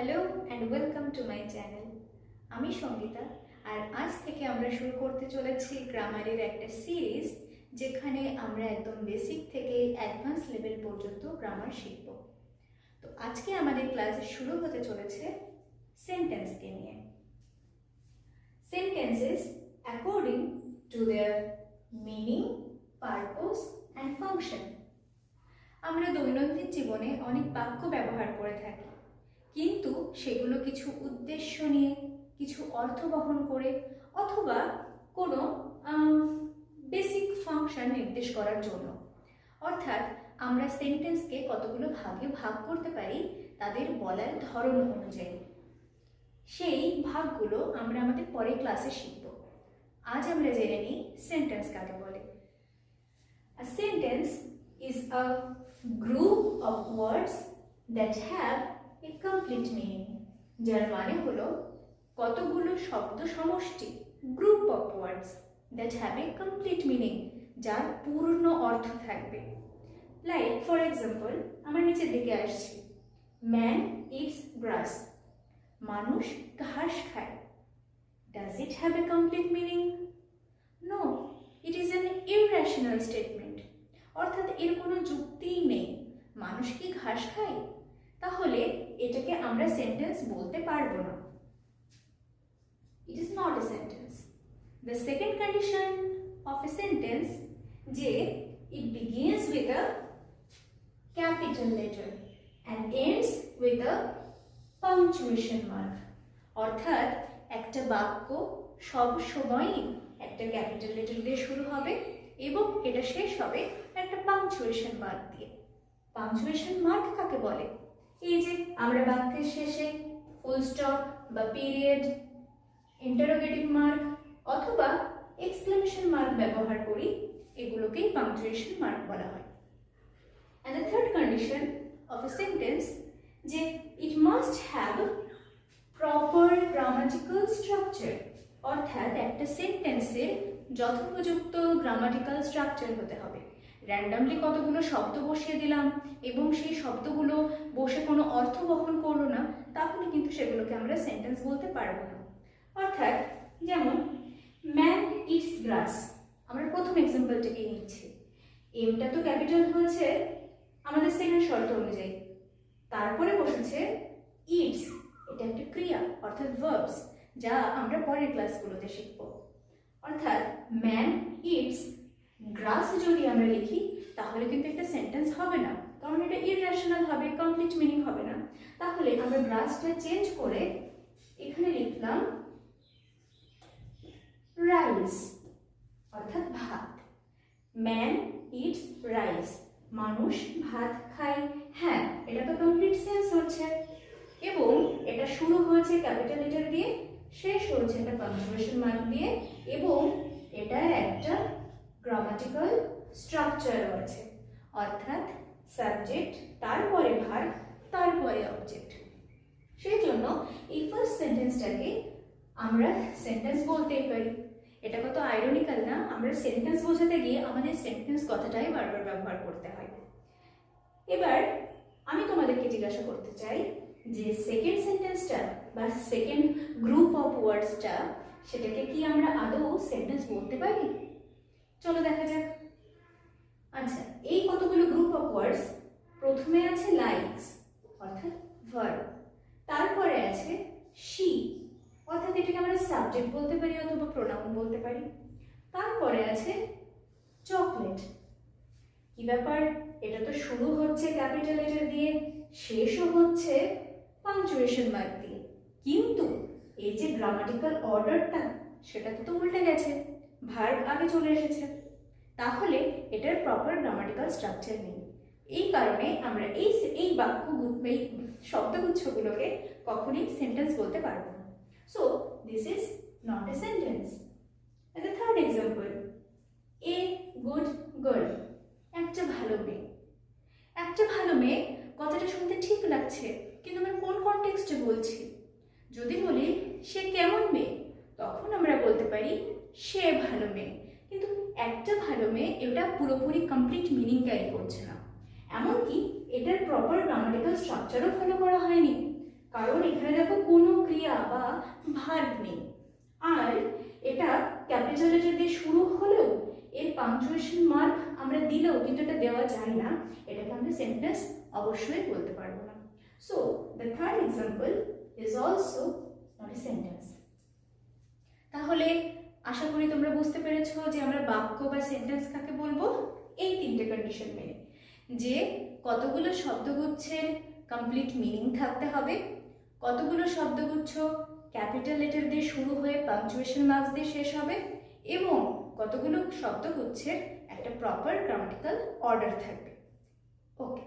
Hello and welcome to my channel. আমি সঙ্গীতা, আর আজ থেকে আমরা শুরু করতে চলেছি গ্রামারের একটা সিরিজ, যেখানে আমরা একদম বেসিক থেকে অ্যাডভান্স লেভেল পর্যন্ত গ্রামার শিখব। তো আজকে আমাদের ক্লাস শুরু হতে চলেছে সেন্টেন্সকে নিয়ে। Sentences according to their meaning, purpose and function. আমরা দৈনন্দিন জীবনে অনেক বাক্য ব্যবহার করে থাকি, কিন্তু সেগুলো কিছু উদ্দেশ্য নিয়ে, কিছু অর্থ বহন করে, অথবা কোনো বেসিক ফাংশন নির্দেশ করার জন্য। অর্থাৎ আমরা সেন্টেন্সকে কতগুলো ভাগে ভাগ করতে পারি তাদের বলার ধরন অনুযায়ী। সেই ভাগগুলো আমরা আমাদের পরের ক্লাসে শিখব। আজ আমরা জেনে নিই সেন্টেন্স কাকে বলে। A sentence is a group of words that have a complete meaning, যার মানে হলো কতগুলো শব্দ সমষ্টি, group of words that have a complete meaning, যার পূর্ণ অর্থ থাকবে। লাইক ফর এক্সাম্পল, আমরা নিচের দিকে আসছি, ম্যান ইটস গ্রাস, মানুষ ঘাস খায়। Does it have a complete meaning? No, it is an irrational statement. অর্থাৎ এর কোনো যুক্তিই নেই। মানুষ কি ঘাস খায়? তাহলে এটাকে আমরা সেন্টেন্স বলতে পারবো না। It is not a sentence. The second condition of a sentence যে it begins with a capital letter and ends with a punctuation mark. অর্থাৎ একটা বাক্য সব সময়ই একটা ক্যাপিটাল লেটার দিয়ে শুরু হবে এবং এটা শেষ হবে একটা পাংচুয়েশন মার্ক দিয়ে। পাংচুয়েশন মার্ক কাকে বলে? এই যে আমরা বাক্যের শেষে ফুল স্টপ বা পিরিয়ড, ইন্টারোগেটিভ মার্ক অথবা এক্সক্লেমেশন মার্ক ব্যবহার করি, এগুলোকেই পাংচুয়েশন মার্ক বলা হয়। And the third condition of a sentence যে it must have proper grammatical structure. অর্থাৎ একটা সেন্টেন্সের যথোপযুক্ত গ্রামাটিক্যাল স্ট্রাকচার হতে হবে। র্যান্ডামলি কতগুলো শব্দ বসিয়ে দিলাম এবং সেই শব্দগুলো বসে কোনো অর্থ বহন করলো না, তাহলে কিন্তু সেগুলোকে আমরা সেন্টেন্স বলতে পারবো না। অর্থাৎ যেমন ম্যান ইটস গ্রাস, আমরা প্রথম এক্সাম্পলটাকেই নিচ্ছি। এমটা তো ক্যাপিটাল হয়েছে আমাদের সেকেন্ড শর্ত অনুযায়ী, তারপরে বসেছে ইটস, এটা একটা ক্রিয়া অর্থাৎ ভার্বস, যা আমরা পরের ক্লাসগুলোতে শিখব। অর্থাৎ ম্যান ইটস গ্রাস যদি আমরা লিখি তাহলে কিন্তু একটা সেন্টেন্স হবে না, কারণ এটা ইররেশনাল হবে, কমপ্লিট মিনিং হবে না। তাহলে আমরা গ্রাসটা চেঞ্জ করে এখানে লিখলাম রাইস, অর্থাৎ ভাত। ম্যান ইটস রাইস, মানুষ ভাত খায়। হ্যাঁ, এটা তো কমপ্লিট সেন্স হচ্ছে এবং এটা শুরু হয়েছে ক্যাপিটাল লেটার দিয়ে, শেষ হয়েছে একটা পাংচুয়েশন মার্ক দিয়ে, এবং এটার একটা গ্রামাটিক্যাল স্ট্রাকচার রয়েছে। অর্থাৎ সাবজেক্ট, তারপরে ভার্ব, তারপরে অবজেক্ট। সেই জন্য এই ফার্স্ট সেন্টেন্সটাকে আমরা সেন্টেন্স বলতেই পারি। এটা কত আইরনিক্যাল না? আমরা সেন্টেন্স বোঝাতে গিয়ে আমাদের সেন্টেন্স কথাটাই বারবার ব্যবহার করতে হয়। এবার আমি তোমাদেরকে জিজ্ঞাসা করতে চাই যে সেকেন্ড সেন্টেন্সটা বা সেকেন্ড গ্রুপ অফ ওয়ার্ডসটা, সেটাকে কি আমরা আদৌ সেন্টেন্স বলতে পারি? চলো দেখা যাক। আচ্ছা, এই কতগুলো গ্রুপ অফ ওয়ার্ডস, প্রথমে আছে লাইকস অর্থাৎ ভার্ব, তারপরে আছে শি অর্থাৎ এটাকে আমরা সাবজেক্ট বলতে পারি অথবা প্রোনাউন বলতে পারি, তারপরে আছে চকলেট। কি ব্যাপার, এটা তো শুরু হচ্ছে ক্যাপিটাল লেটার দিয়ে, শেষও হচ্ছে পাংচুয়েশন মার্ক দিয়ে, কিন্তু এই যে গ্রামাটিক্যাল অর্ডারটা সেটা তো উল্টে গেছে, ভার্ব আগে চলে এসেছে, তাহলে এটার প্রপার গ্রামাটিক্যাল স্ট্রাকচার নেই। এই কারণে আমরা এই বাক্য এই শব্দগুচ্ছগুলোকে কখনোই সেন্টেন্স বলতে পারবো না। So this is not a sentence. And the third example, a good girl, একটা ভালো মেয়ে। একটা ভালো মেয়ে কথাটা শুনতে ঠিক লাগছে, কিন্তু আমরা কোন কনটেক্সটে বলছি? যদি বলি সে কেমন মেয়ে, তখন আমরা বলতে পারি সে ভালো মেয়ে। কিন্তু একটা ভালো মেয়ে, এটা পুরোপুরি কমপ্লিট মিনিং ক্যারি করছে না, এমনকি এটার প্রপার গ্রামাটিক্যাল স্ট্রাকচারও ফলো করা হয়নি। কারণ এখানে দেখো কোনো ক্রিয়া বা ভার্ব নেই, আর এটা ক্যাপিটাল লেটার দিয়ে শুরু হলেও এর পাংচুয়েশন মার্ক আমরা দিলেও কিন্তু এটা দেওয়া যায় না, এটাকে আমরা সেন্টেন্স অবশ্যই বলতে পারবো না। So the third example is also not a sentence. তাহলে আশা করি তোমরা বুঝতে পেরেছো যে আমরা বাক্য বা সেন্টেন্স কাকে বলবো, এই তিনটে কন্ডিশন মেনে, যে কতগুলো শব্দগুচ্ছের কমপ্লিট মিনিং থাকতে হবে, কতগুলো শব্দগুচ্ছ ক্যাপিটাল লেটার দিয়ে শুরু হয়ে পাংচুয়েশন মার্কস দিয়ে শেষ হবে, এবং কতগুলো শব্দগুচ্ছের একটা প্রপার গ্রামাটিক্যাল অর্ডার থাকবে। ওকে।